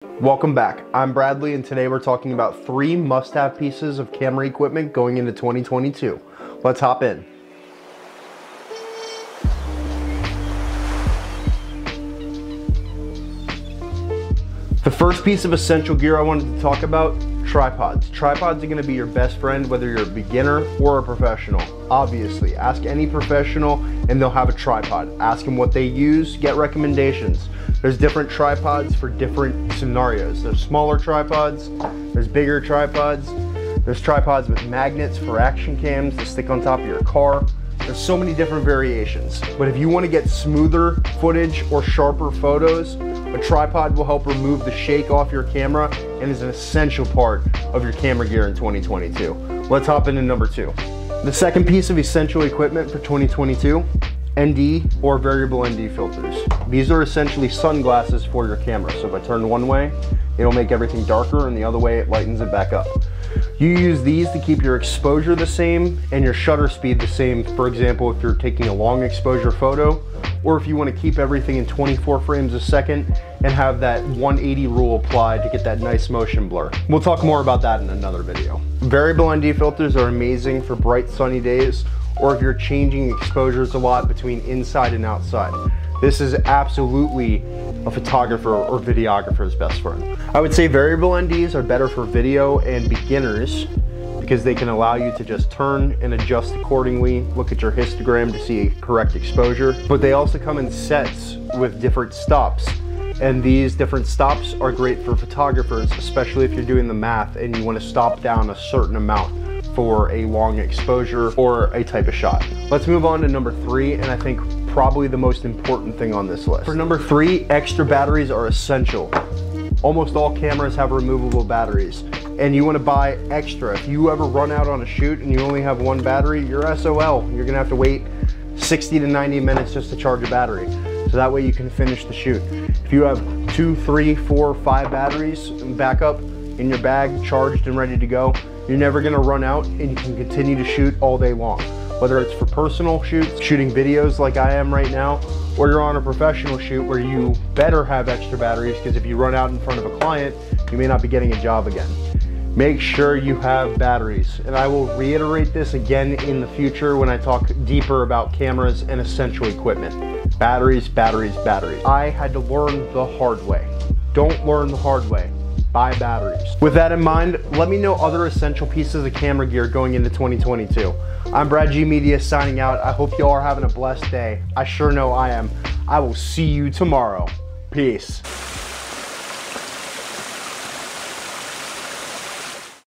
Welcome back. I'm Bradley, and today we're talking about 3 must-have pieces of camera equipment going into 2022. Let's hop in. The first piece of essential gear I wanted to talk about, tripods. Tripods are going to be your best friend whether you're a beginner or a professional. Obviously, ask any professional and they'll have a tripod. Ask them what they use, get recommendations. There's different tripods for different scenarios. There's smaller tripods, there's bigger tripods, there's tripods with magnets for action cams to stick on top of your car. There's so many different variations. But if you want to get smoother footage or sharper photos, a tripod will help remove the shake off your camera and is an essential part of your camera gear in 2022. Let's hop into number 2. The second piece of essential equipment for 2022, ND or variable ND filters. These are essentially sunglasses for your camera. So if I turn one way, it'll make everything darker, and the other way it lightens it back up. You use these to keep your exposure the same and your shutter speed the same. For example, if you're taking a long exposure photo, or if you want to keep everything in 24 frames a second and have that 180 rule applied to get that nice motion blur. We'll talk more about that in another video. Variable ND filters are amazing for bright sunny days, or if you're changing exposures a lot between inside and outside. This is absolutely a photographer or videographer's best friend. I would say variable NDs are better for video and beginners because they can allow you to just turn and adjust accordingly, look at your histogram to see correct exposure. But they also come in sets with different stops. And these different stops are great for photographers, especially if you're doing the math and you want to stop down a certain amount for a long exposure or a type of shot. Let's move on to number 3, and I think probably the most important thing on this list. For number 3, extra batteries are essential. Almost all cameras have removable batteries, and you want to buy extra. If you ever run out on a shoot and you only have one battery, you're SOL. You're gonna have to wait 60 to 90 minutes just to charge a battery. So that way you can finish the shoot. If you have 2, 3, 4, 5 batteries backup in your bag, charged and ready to go, you're never gonna run out and you can continue to shoot all day long. Whether it's for personal shoots, shooting videos like I am right now, or you're on a professional shoot where you better have extra batteries, because if you run out in front of a client, you may not be getting a job again. Make sure you have batteries. And I will reiterate this again in the future when I talk deeper about cameras and essential equipment. Batteries, batteries, batteries. I had to learn the hard way. Don't learn the hard way. Buy batteries. With that in mind, let me know other essential pieces of camera gear going into 2022. I'm Brad G Media signing out. I hope you all are having a blessed day. I sure know I am. I will see you tomorrow. Peace.